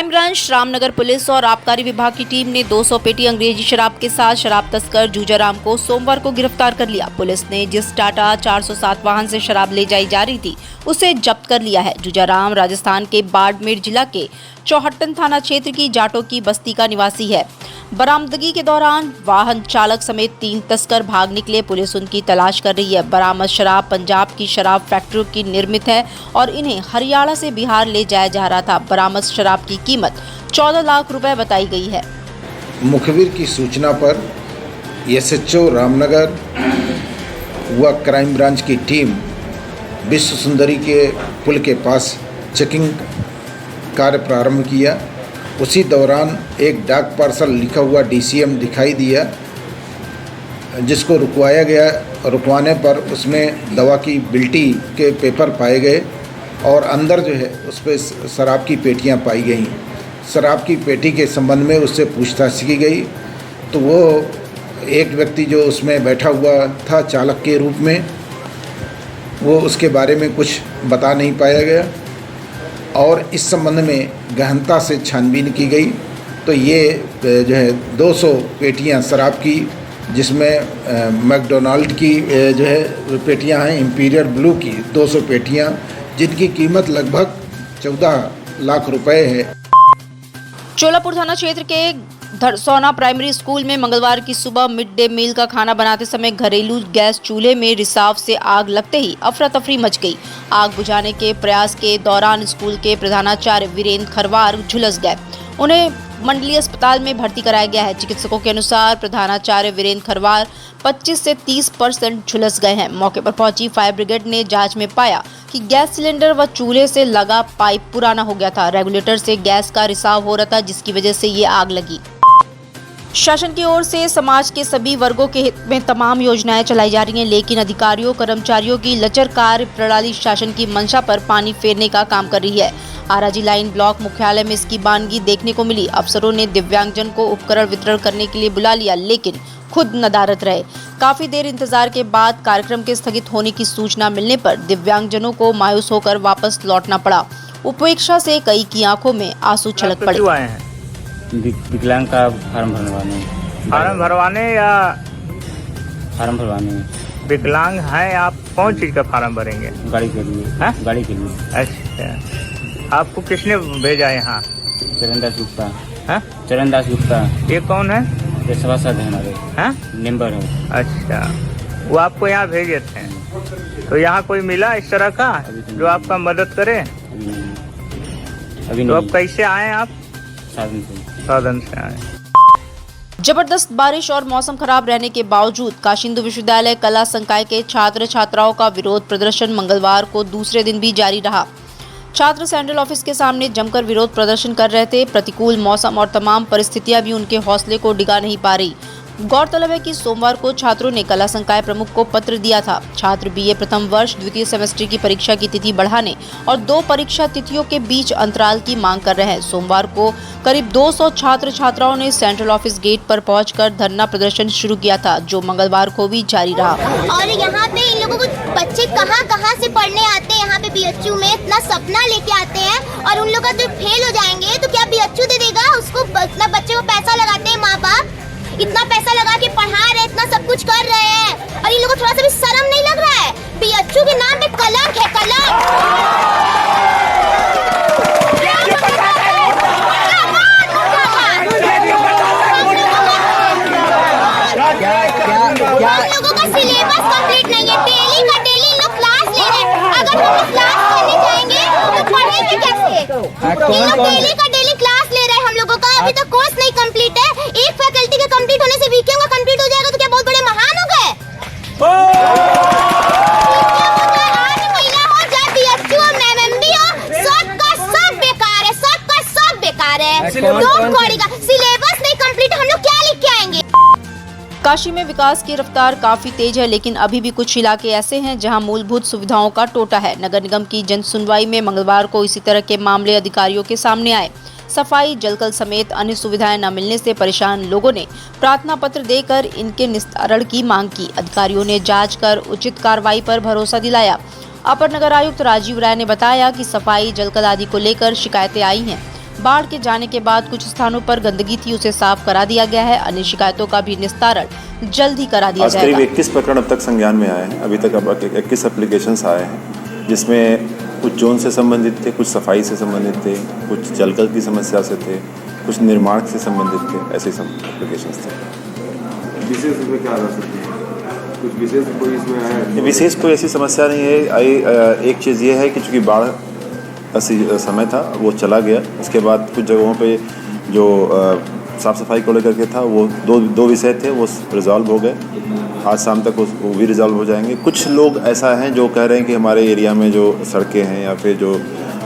Crime branch, Ramnagar police और आबकारी विभाग की टीम ने 200 पेटी अंग्रेजी शराब के साथ शराब तस्कर जूजाराम को सोमवार को गिरफ्तार कर लिया। पुलिस ने जिस टाटा 407 वाहन से शराब ले जाई जा रही थी उसे जब्त कर लिया है। जूजाराम राजस्थान के बाड़मेर जिला के चौहट्टन थाना क्षेत्र की जाटों की बस्ती का निवासी है। बरामदगी के दौरान वाहन चालक समेत 3 तस्कर भाग निकले। पुलिस उनकी तलाश कर रही है। बरामद शराब पंजाब की शराब फैक्ट्रियों की निर्मित है और इन्हें हरियाणा से बिहार ले जाया जा रहा था। बरामद शराब की कीमत 14 लाख रुपए बताई गई है। मुखबिर की सूचना पर एसएचओ रामनगर व क्राइम ब्रांच की टीम विश्व सुंदरी के पुल के पास चेकिंग कार्य प्रारंभ किया। उसी दौरान एक डाक पार्सल लिखा हुआ डीसीएम दिखाई दिया, जिसको रुकवाया गया। रुकवाने पर उसमें दवा की बिल्टी के पेपर पाए गए और अंदर जो है उस पर शराब की पेटियां पाई गईं। शराब की पेटी के संबंध में उससे पूछताछ की गई तो वो एक व्यक्ति जो उसमें बैठा हुआ था चालक के रूप में, वो उसके बारे में कुछ बता नहीं पाया गया और इस संबंध में गहनता से छानबीन की गई तो ये जो है 200 पेटियां शराब की, जिसमें मैकडोनाल्ड की जो है पेटियां हैं, इंपीरियल ब्लू की 200 पेटियां, जिनकी कीमत लगभग 14 लाख रुपए है। चोलापुर थाना क्षेत्र के धरसौना प्राइमरी स्कूल में मंगलवार की सुबह मिड डे मील का खाना बनाते समय घरेलू गैस चूल्हे में रिसाव से आग लगते ही अफरा तफरी मच गई। आग बुझाने के प्रयास के दौरान स्कूल के प्रधानाचार्य वीरेंद्र खरवार झुलस गए। उन्हें मंडलीय अस्पताल में भर्ती कराया गया है। चिकित्सकों के अनुसार प्रधानाचार्य वीरेंद्र खरवार 25 से 30% झुलस गए हैं। मौके पर पहुंची फायर ब्रिगेड ने जांच में पाया कि गैस सिलेंडर व चूल्हे से लगा पाइप पुराना हो गया था। रेगुलेटर से गैस का रिसाव हो रहा था, जिसकी वजह से ये आग लगी। शासन की ओर से समाज के सभी वर्गों के हित में तमाम योजनाएं चलाई जा रही हैं, लेकिन अधिकारियों कर्मचारियों की लचर कार्य प्रणाली शासन की मंशा पर पानी फेरने का काम कर रही है। आराजी लाइन ब्लॉक मुख्यालय में इसकी बानगी देखने को मिली। अफसरों ने दिव्यांगजन को उपकरण वितरण करने के लिए बुला लिया, लेकिन खुद नदारद रहे। काफी देर इंतजार के बाद कार्यक्रम के स्थगित होने की सूचना मिलने पर दिव्यांगजनों को मायूस होकर वापस लौटना पड़ा। उपेक्षा से कई की आंखों में आंसू छलक पड़े। विकलांग का फार्म भरवाने या फार्म भरवाने। विकलांग हैं आप, कौन चीज का फार्म भरेंगे? गाड़ी के लिए। है? गाड़ी के लिए। अच्छा, आपको किसने भेजा यहाँ? चरणदास गुप्ता। है? चरणदास गुप्ता। ये कौन है? ये सभासद है हमारे। हैं? मेंबर है। अच्छा, वो आपको यहाँ भेजे थे, तो यहाँ कोई मिला इस तरह का जो आपका मदद करे? अभी तो अब कैसे आए आप? साधन से आए। जबरदस्त बारिश और मौसम खराब रहने के बावजूद काशी हिंदू विश्वविद्यालय कला संकाय के छात्र छात्राओं का विरोध प्रदर्शन मंगलवार को दूसरे दिन भी जारी रहा। छात्र सेंट्रल ऑफिस के सामने जमकर विरोध प्रदर्शन कर रहे थे। प्रतिकूल मौसम और तमाम परिस्थितियां भी उनके हौसले को डिगा नहीं पा रही। गौरतलब है कि सोमवार को छात्रों ने कला संकाय प्रमुख को पत्र दिया था। छात्र बीए प्रथम वर्ष द्वितीय सेमेस्टर की परीक्षा की तिथि बढ़ाने और 2 परीक्षा तिथियों के बीच अंतराल की मांग कर रहे हैं। सोमवार को करीब 200 छात्र छात्राओं ने सेंट्रल ऑफिस गेट पर पहुंचकर धरना प्रदर्शन शुरू किया था, जो मंगलवार को भी जारी रहा। और यहाँ पे इन लोगों को बच्चे कहाँ से पढ़ने आते हैं, यहाँ पे बीएचयू में इतना सपना लेके आते हैं और उन लोग का जो फेल हो जाएंगे तो क्या बीएचयू दे देगा उसको? इतना बच्चे को पैसा लगाते हैं माँ बाप, इतना पैसा लगा के पढ़ा रहे, इतना सब कुछ कर रहे हैं और इन लोगों को थोड़ा सा भी शर्म नहीं लग रहा है? बीएचयू के नाम पे कलंक है, कलंक। हम लोगों का सिलेबस कंप्लीट नहीं है, डेली का डेली लोग क्लास ले रहे हैं। अगर हम लोग क्लास करने जाएंगे तो पढ़ेंगे कैसे? इन लोग डेली का डेली क्लास ले रहे हैं हम लोगों का। अभी तक कोर्स नहीं कंप्लीट है। एक फैकल्टी के कंप्लीट होने से वीकेंड का कंप्लीट हो जाएगा तो क्या बहुत बड़े महान हो गए? आज महिला हो चाहे बीएचयू हो, एमएमबी हो, सबका सब बेकार है, सबका सब बेकार है। सिलेबस नहीं कंप्लीट, हम लोग क्या लिख के आएंगे? काशी में विकास की रफ्तार काफी तेज है, लेकिन अभी भी कुछ इलाके ऐसे हैं जहां मूलभूत सुविधाओं का टोटा है। नगर निगम की जन सुनवाई में मंगलवार को इसी तरह के मामले अधिकारियों के सामने आए। सफाई, जलकल समेत अन्य सुविधाएं न मिलने से परेशान लोगों ने प्रार्थना पत्र देकर इनके निस्तारण की मांग की। अधिकारियों ने जांच कर उचित कार्रवाई पर भरोसा दिलाया। अपर नगर आयुक्त राजीव राय ने बताया कि सफाई, जलकल आदि को लेकर शिकायतें आई हैं। बाढ़ के जाने के बाद कुछ स्थानों पर गंदगी थी, उसे साफ करा दिया गया है। अन्य शिकायतों का भी निस्तारण जल्द ही करा दिया आज जाएगा। करीब 21 प्रकरण अब तक संज्ञान में आए हैं। अभी तक अब 21 एप्लीकेशंस आए हैं, जिसमें कुछ जोन से संबंधित थे, कुछ सफाई से संबंधित थे, कुछ जलकल की समस्या से थे, कुछ निर्माण से संबंधित थे। ऐसे सब एप्लीकेशंस थे। विशेष इसमें क्या आ सकती है? कुछ विशेष कोई इसमें आया? विशेष कोई ऐसी समस्या नहीं है। एक चीज़ ये है कि चूँकि बाढ़ का समय था, वो चला गया। उसके बाद कुछ जगहों पे जो साफ़ सफाई को लेकर के था, वो दो विषय थे, वो रिजॉल्व हो गए। आज शाम तक वो भी रिजॉल्व हो जाएंगे। कुछ लोग ऐसा हैं जो कह रहे हैं कि हमारे एरिया में जो सड़कें हैं या फिर जो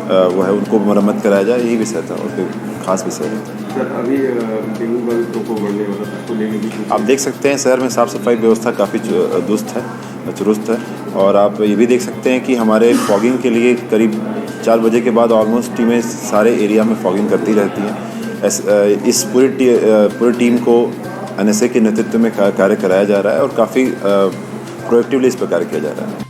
वो है उनको मरम्मत कराया जाए, यही विषय था और कोई खास विषय नहीं था। सर, अभी डेंगू मरीजों को बढ़ने वाला था, उसको लेकर भी आप देख सकते हैं शहर में साफ़ सफाई व्यवस्था काफ़ी दुरुस्त है। और आप ये भी देख सकते हैं कि हमारे फॉगिंग के लिए करीब 4 बजे के बाद ऑलमोस्ट टीमें सारे एरिया में फॉगिंग करती रहती हैं। इस पूरी टीम को NSA के नेतृत्व में कार्य कराया जा रहा है और काफ़ी प्रोएक्टिवली इस पर कार्य किया जा रहा है।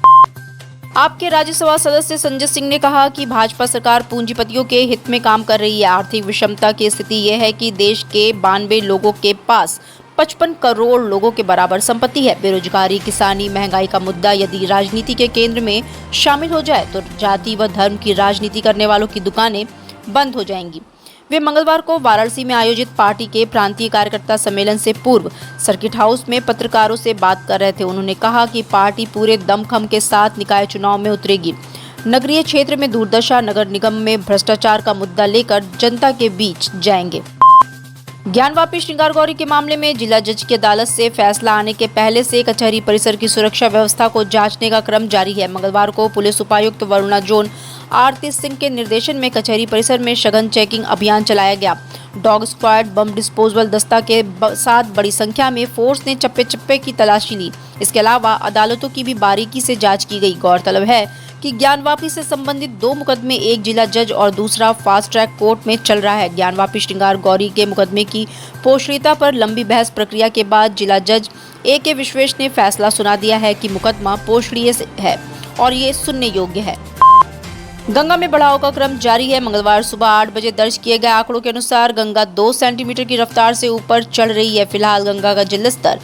आपके राज्यसभा सदस्य संजय सिंह ने कहा कि भाजपा सरकार पूंजीपतियों के हित में काम कर रही है। आर्थिक विषमता की स्थिति यह है कि देश के 92 लोगों के पास 55 करोड़ लोगों के बराबर संपत्ति है। बेरोजगारी, किसानी, महंगाई का मुद्दा यदि राजनीति के केंद्र में शामिल हो जाए तो जाति व धर्म की राजनीति करने वालों की दुकानें बंद हो जाएंगी। वे मंगलवार को वाराणसी में आयोजित पार्टी के प्रांतीय कार्यकर्ता सम्मेलन से पूर्व सर्किट हाउस में पत्रकारों से बात कर रहे थे। उन्होंने कहा कि पार्टी पूरे दमखम के साथ निकाय चुनाव में उतरेगी। नगरीय क्षेत्र में दुर्दशा, नगर निगम में भ्रष्टाचार का मुद्दा लेकर जनता के बीच जाएंगे। ज्ञानवापी श्रृंगार गौरी के मामले में जिला जज की अदालत से फैसला आने के पहले से कचहरी परिसर की सुरक्षा व्यवस्था को जांचने का क्रम जारी है। मंगलवार को पुलिस उपायुक्त वरुणा जोन आरती सिंह के निर्देशन में कचहरी परिसर में सघन चेकिंग अभियान चलाया गया। डॉग स्क्वाड, बम डिस्पोजल दस्ता के साथ बड़ी संख्या में फोर्स ने चप्पे चप्पे की तलाशी ली। इसके अलावा अदालतों की भी बारीकी से जांच की गई। गौरतलब है कि ज्ञानवापी से संबंधित 2 मुकदमे, एक जिला जज और दूसरा फास्ट ट्रैक कोर्ट में चल रहा है। ज्ञानवापी श्रृंगार गौरी के मुकदमे की पोषणीयता पर लंबी बहस प्रक्रिया के बाद जिला जज A.K. विश्वेश ने फैसला सुना दिया है कि मुकदमा पोषणीय है और ये सुनने योग्य है। गंगा में बढ़ाव का क्रम जारी है। मंगलवार सुबह 8 बजे दर्ज किए गए आंकड़ों के अनुसार गंगा 2 सेंटीमीटर की रफ्तार से ऊपर चढ़ रही है। फिलहाल गंगा का जलस्तर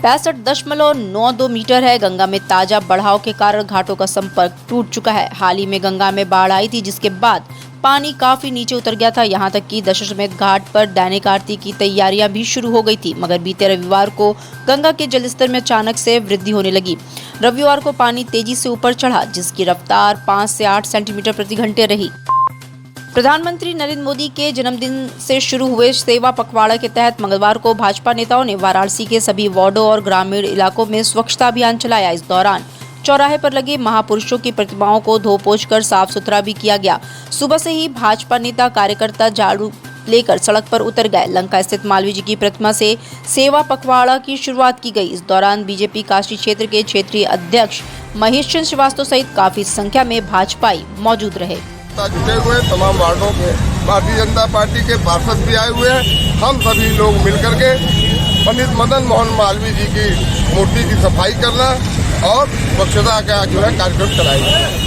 65.92 मीटर है। गंगा में ताजा बढ़ाव के कारण घाटों का संपर्क टूट चुका है। हाल ही में गंगा में बाढ़ आई थी, जिसके बाद पानी काफी नीचे उतर गया था। यहां तक कि दशाश्वमेध घाट पर दैनिक आरती की तैयारियां भी शुरू हो गई थी, मगर बीते रविवार को गंगा के जलस्तर में अचानक से वृद्धि होने लगी। रविवार को पानी तेजी से ऊपर चढ़ा, जिसकी रफ्तार 5 से 8 सेंटीमीटर प्रति घंटे रही। प्रधानमंत्री नरेंद्र मोदी के जन्मदिन से शुरू हुए सेवा पखवाड़ा के तहत मंगलवार को भाजपा नेताओं ने वाराणसी के सभी वार्डों और ग्रामीण इलाकों में स्वच्छता अभियान चलाया। इस दौरान चौराहे पर लगे महापुरुषों की प्रतिमाओं को धो पोंछ कर साफ सुथरा भी किया गया। सुबह से ही भाजपा नेता कार्यकर्ता झाड़ू लेकर सड़क पर उतर गए। लंका स्थित मालवीय जी की प्रतिमा से सेवा पखवाड़ा की शुरुआत की गई। इस दौरान बीजेपी काशी क्षेत्र के क्षेत्रीय अध्यक्ष महेश चंद्र श्रीवास्तव सहित काफी संख्या में भाजपाई मौजूद रहे। जुटे हुए तमाम वार्डों के भारतीय जनता पार्टी के पार्षद भी आए हुए हैं। हम सभी लोग मिलकर के पंडित मदन मोहन मालवीय जी की मूर्ति की सफाई करना और स्वच्छता का जो है कार्यक्रम चलाएंगे।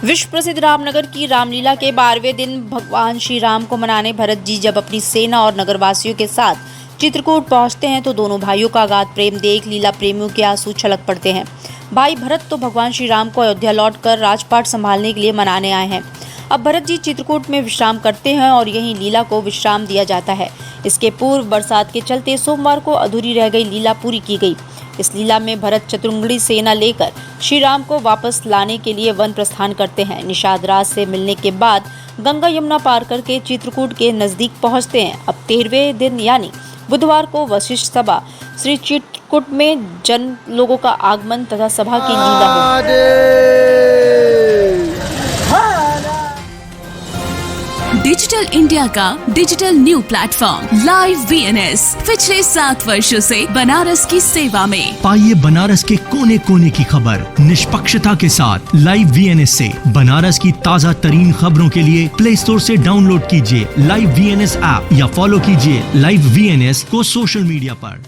विश्व प्रसिद्ध रामनगर की रामलीला के 12वें दिन भगवान श्री राम को मनाने भरत जी जब अपनी सेना और नगरवासियों के साथ चित्रकूट पहुंचते हैं तो दोनों भाइयों का अगाध प्रेम देख लीला प्रेमियों के आंसू छलक पड़ते हैं। भाई भरत तो भगवान श्री राम को अयोध्या लौटकर राजपाट संभालने के लिए मनाने आए हैं। अब भरत जी चित्रकूट में विश्राम करते हैं और यहीं लीला को विश्राम दिया जाता है। इसके पूर्व बरसात के चलते सोमवार को अधूरी रह गई लीला पूरी की गई। इस लीला में भरत चतुर्ंगड़ी सेना लेकर श्री राम को वापस लाने के लिए वन प्रस्थान करते हैं। निषाद राज से मिलने के बाद गंगा यमुना पार करके चित्रकूट के नजदीक पहुंचते हैं। अब 13वें दिन यानी बुधवार को वशिष्ठ सभा श्री चित्रकूट में जन लोगों का आगमन तथा सभा की लीला होगी। डिजिटल इंडिया का digital new platform live VNS पिछले 7 वर्षों से बनारस की सेवा में। पाइए बनारस के कोने कोने की खबर निष्पक्षता के साथ लाइव VNS से। बनारस की ताज़ा तरीन खबरों के लिए प्ले स्टोर से डाउनलोड कीजिए लाइव VNS ऐप या फॉलो कीजिए लाइव VNS को सोशल मीडिया पर।